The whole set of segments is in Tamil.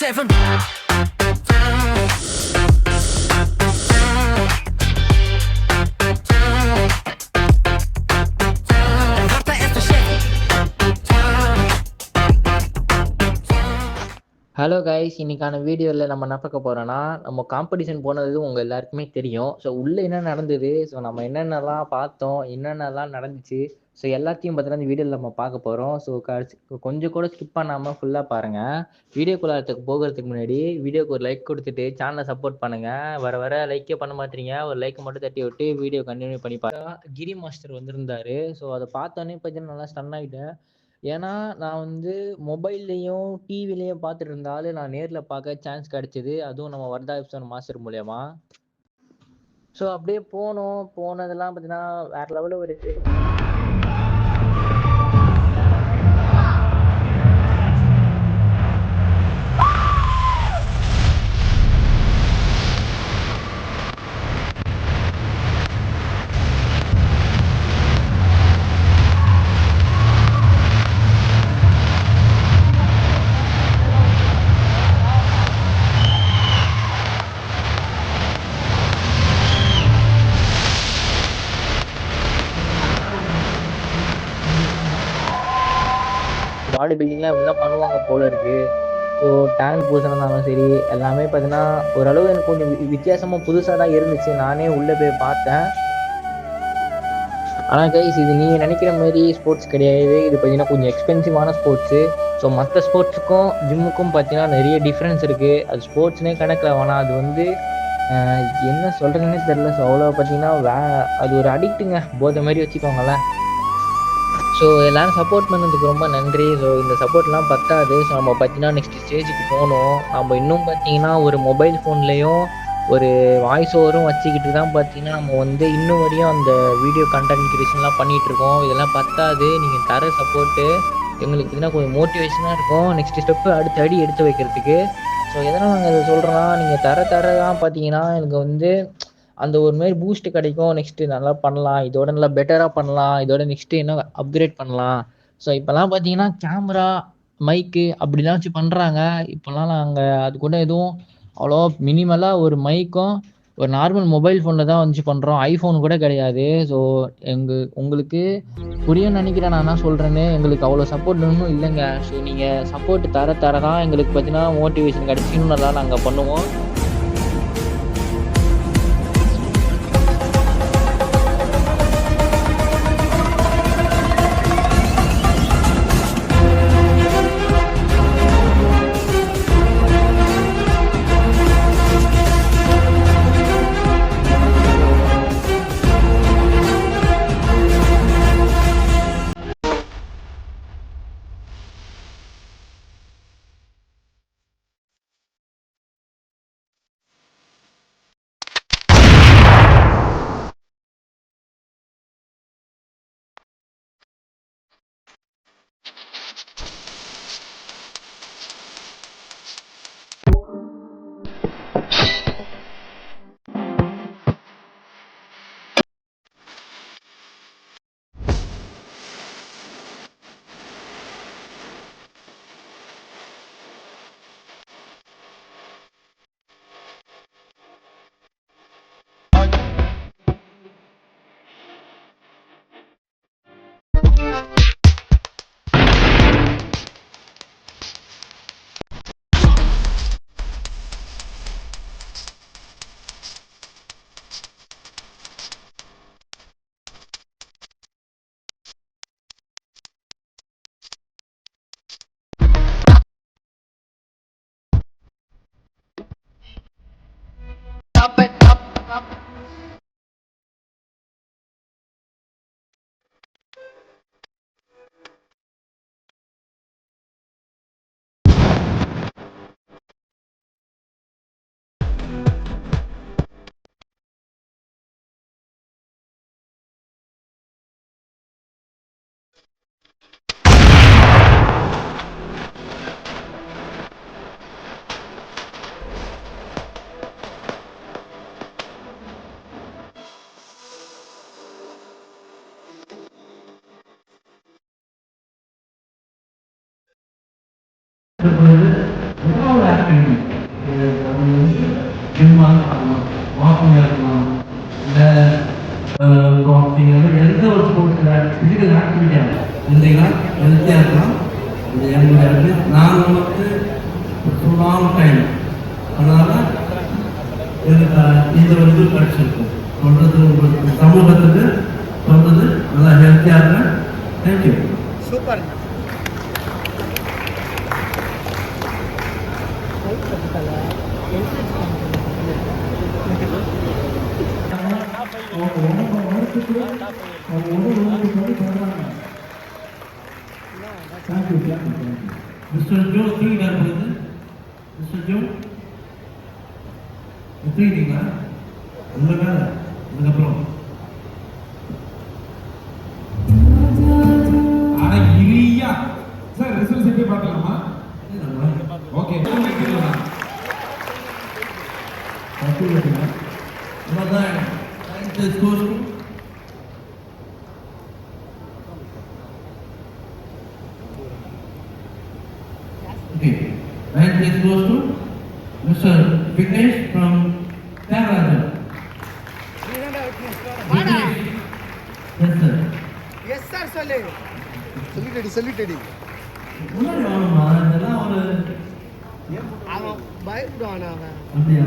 7. ஹலோ கைஸ், இன்னைக்கான வீடியோவில் நம்ம என்ன பார்க்க போகிறோன்னா, நம்ம காம்படிஷன் போனது உங்கள் எல்லாருக்குமே தெரியும். ஸோ உள்ளே என்ன நடந்தது, ஸோ நம்ம என்னென்னலாம் பார்த்தோம், என்னென்னலாம் நடந்துச்சு, ஸோ எல்லாத்தையும் பார்த்தீங்கன்னா இந்த வீடியோவில் நம்ம பார்க்க போகிறோம். ஸோ கொஞ்சம் கூட ஸ்கிப் பண்ணாமல் ஃபுல்லாக பாருங்கள். வீடியோக்குள்ளே போகிறதுக்கு முன்னாடி வீடியோக்கு ஒரு லைக் கொடுத்துட்டு சேனலை சப்போர்ட் பண்ணுங்கள். வர லைக்கே பண்ண மாட்டீங்க, ஒரு லைக் மட்டும் தட்டி விட்டு வீடியோ கண்டினியூ பண்ணி பாருங்க. கிரி மாஸ்டர் வந்திருந்தாரு. ஸோ அதை பார்த்தோன்னே பார்த்தீங்கன்னா நல்லா ஸ்டன் ஆகிட்டேன். ஏன்னா நான் வந்து மொபைல்லையும் டிவிலையும் பார்த்துட்டு இருந்தாலும் நான் நேரில் பார்க்க சான்ஸ் கிடைச்சிது, அதுவும் நம்ம வர்தா எப்சன் மாஸ்டர் மூலயமா. ஸோ அப்படியே போனதெல்லாம் பார்த்தீங்கன்னா வேற லெவலில் ஒரு பாடி பில்டிங்லாம் இப்படிலாம் பண்ணுவாங்க போல இருக்கு. ஸோ டேங்க் பூசினாலும் சரி எல்லாமே பார்த்தீங்கன்னா ஓரளவு எனக்கு கொஞ்சம் வித்தியாசமாக புதுசாக தான் இருந்துச்சு. நானே உள்ளே போய் பார்த்தேன். ஆனால் கைஸ், இது நீங்கள் நினைக்கிற மாதிரி ஸ்போர்ட்ஸ் கிடையாது. இது பார்த்தீங்கன்னா கொஞ்சம் எக்ஸ்பென்சிவான ஸ்போர்ட்ஸு. ஸோ மற்ற ஸ்போர்ட்ஸுக்கும் ஜிம்முக்கும் பார்த்தீங்கன்னா நிறைய டிஃப்ரென்ஸ் இருக்குது. அது ஸ்போர்ட்ஸ்னே கணக்கில் வேணாம், அது வந்து என்ன சொல்கிறதுனே தெரில. ஸோ அவ்வளோ பார்த்தீங்கன்னா அது ஒரு அடிக்ட்டுங்க, போதை மாதிரி வச்சுக்கோங்களேன். ஸோ எல்லோரும் சப்போர்ட் பண்ணதுக்கு ரொம்ப நன்றி. ஸோ இந்த சப்போர்ட்லாம் பத்தாது. ஸோ நம்ம பார்த்தீங்கன்னா நெக்ஸ்ட் ஸ்டேஜுக்கு போகணும். நம்ம இன்னும் பார்த்தீங்கன்னா ஒரு மொபைல் ஃபோன்லேயும் ஒரு வாய்ஸ் ஓவரும் வச்சுக்கிட்டு தான் பார்த்தீங்கன்னா நம்ம வந்து இன்னும் வரையும் அந்த வீடியோ கண்டென்ட் கிரியேஷன்லாம் பண்ணிகிட்ருக்கோம். இதெல்லாம் பத்தாது. நீங்கள் தர சப்போர்ட்டு எங்களுக்கு பார்த்தீங்கன்னா கொஞ்சம் மோட்டிவேஷனாக இருக்கும் நெக்ஸ்ட் ஸ்டெப்பு அடுத்த அடி எடுத்து வைக்கிறதுக்கு. ஸோ எதனால் நாங்கள் இதை சொல்கிறோன்னா, நீங்கள் தர தான் பார்த்தீங்கன்னா எனக்கு வந்து அந்த ஒரு மாதிரி பூஸ்ட் கிடைக்கும். நெக்ஸ்ட்டு நல்லா பண்ணலாம், இதோட நல்லா பெட்டராக பண்ணலாம், இதோட நெக்ஸ்ட்டு என்ன அப்கிரேட் பண்ணலாம். ஸோ இப்போல்லாம் பார்த்தீங்கன்னா கேமரா, மைக்கு அப்படிலாம் வச்சு பண்ணுறாங்க. இப்போல்லாம் நாங்கள் அது கூட எதுவும் அவ்வளோ மினிமலாக ஒரு மைக்கும் ஒரு நார்மல் மொபைல் ஃபோனில் தான் வச்சு பண்ணுறோம். ஐஃபோன் கூட கிடையாது. ஸோ உங்களுக்கு புரியும்னு நினைக்கிறேன் நான் என்ன சொல்கிறேன்னு. எங்களுக்கு அவ்வளோ சப்போர்ட் ஒன்றும் இல்லைங்க. ஸோ நீங்கள் சப்போர்ட் தர தான் எங்களுக்கு பார்த்தீங்கன்னா மோட்டிவேஷன் கிடச்சி இன்னும் நல்லா நாங்கள் பண்ணுவோம். இருந்தீங்கன்னா ஹெல்த்தியாக இருக்கலாம். இது என்னுடைய அட்வைஸ். நாங்கள் வந்து லாங் டைம் அதனால் எனக்கு இந்த ஒரு இது கிடச்சிருக்கு. சொல்கிறது உங்களுக்கு சமூகத்துக்கு சொல்கிறது நல்லா ஹெல்த்தியாக இருக்கேன். தேங்க்யூ. சூப்பர். மிஸ்டர் ஜோ தூங்கிட்டார் போகுது. மிஸ்டர் ஜோ தூங்கிட்டீங்களா? உங்கள் வேலை அதுக்கப்புறம் சார் ரிசல்ட் எப்படி பார்க்கலாமா? Okay Ninth place goes to Mr. Vignesh from Tyagaraja. Yes sir. Yes sir சொல்லு. சொல்லிட்டடி. முன்னாடி வாங்கம்மா, இதெல்லாம் ஒரு அவன் பயப்படுவான் அவன். அப்படியா?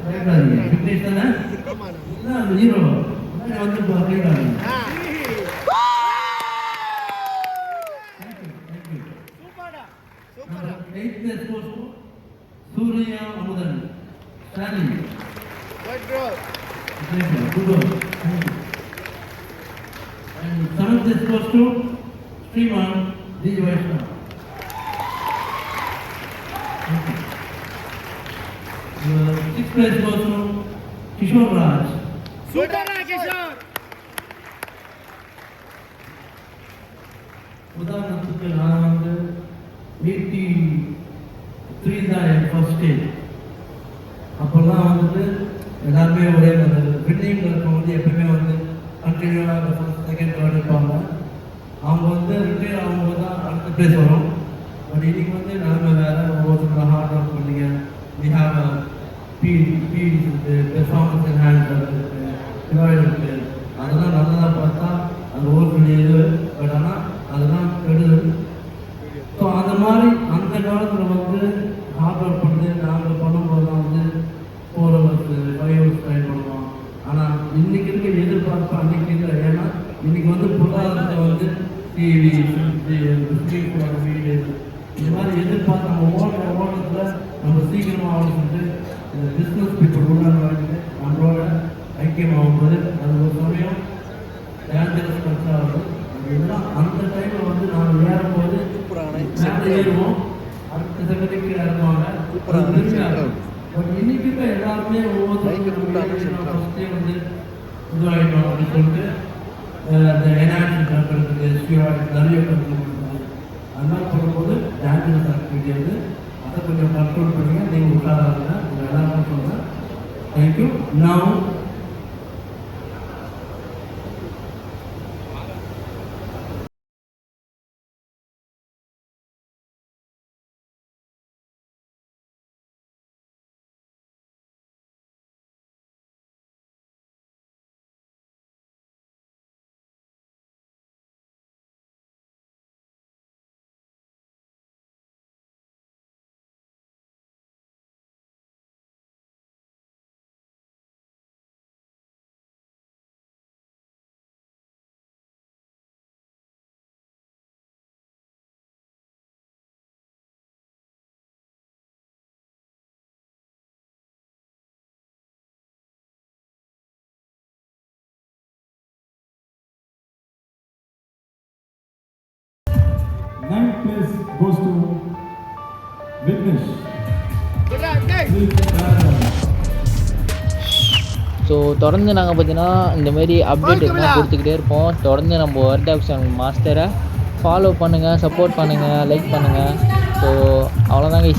பயப்படாதீங்க. விக்னேஷ் தானே? ஆமாண்ணா. இல்லை அந்த ஹீரோ முன்னாடி வந்து பயப்படாதீங்க. சூப்பரா. 8th place goes to Surya Amudan. Stanley. Good bro. Good work. Thank you. And 7th place goes to Sriman D. Vaishnav. Thank you. 6th place goes to Kishore Raj. சூப்பரா கிஷோர். உதாரணத்துக்கு நான் வந்து 83 தான் என் ஃபர்ஸ்ட் ஸ்டேஜ். அப்போல்லாம் வந்துட்டு எல்லாருமே ஒரே வின்னிங் இருக்கும்போது எப்பவுமே வந்து கண்டினியூவாக ஃபர்ஸ்ட் செகண்ட் தேர்ட் இருப்பாங்க. அவங்க வந்து ரிட்டையர் ஆகும்போது தான் அடுத்த பிளேஸ் வரும். பட் இன்னைக்கு வந்து நிலைமை வேறு. ஒவ்வொருத்தரும் ஹார்ட் ஒர்க் பண்ணீங்க. வி ஹாவ் அ இருக்குது, பெர்ஃபார்மன்ஸ் என்ஹான்ஸ் இருக்குது, டிவைட் இருக்குது. அதெல்லாம் நல்லதாக பார்த்தா அது ஓட்டு இது. பட் ஆனால் அதெல்லாம் கெடுது. ஸோ அந்த மாதிரி அந்த காலத்தில் வந்து ஹார்ட் ஒர்க் பண்ணி நாங்கள் பண்ணும்போது தான் வந்து 4 hours 5 hours ட்ரை பண்ணுவோம். ஆனால் இன்றைக்கி இருக்க எதிர்பார்ப்பு அன்றைக்கி இல்லை. ஏன்னா இன்றைக்கி வந்து பொருளாதாரத்தை வந்து டிவி, ஸ்ட்ரீட் வீடு இந்த மாதிரி எதிர்பார்த்து நம்ம ஓட்டத்தில் நம்ம சீக்கிரமாக ஆகணும்னு பிஸ்னஸ் பீப்புள் உள்ள நம்மளோட ஐக்கியமாகும்போது அது ஒரு சமயம் டேஞ்சரஸ் கன்சாகுது. இதெல்லாம் அந்த டைமில் வந்து நாங்கள் ஏறும்போது மேலே ஏறுவோம், அடுத்த செகண்டுக்கு இறங்குவாங்க. பட் இன்னைக்கு எல்லாருமே ஃபஸ்ட்டே வந்து இதுவாகிட்டோம் அப்படின்னு சொல்லிட்டு அந்த என்ஹான்ஸ்மெண்ட் பண்ணுறதுக்கு ஸ்டீராய்டு நிறைய பண்ணுறது அது மாதிரி பண்ணும்போது டேஞ்சரஸ் ஆக்டிவிட்டி வந்து அதை கொஞ்சம் கண்ட்ரோல் பண்ணுங்க. நீங்கள் உட்காராங்க உங்கள் எல்லாருக்கும் சொல்கிறேன். தேங்க்யூ. நான் ninth place goes to Vignesh. So தொடர்ந்து நாங்கள் பார்த்தீங்கன்னா இந்தமாரி அப்டேட் எல்லாம் கொடுத்துக்கிட்டே இருப்போம். தொடர்ந்து நம்ம ஒர்க் ஆப்ஷன் மாஸ்டரை ஃபாலோ பண்ணுங்கள், சப்போர்ட் பண்ணுங்கள், லைக் பண்ணுங்கள். ஸோ அவ்வளோதாங்க.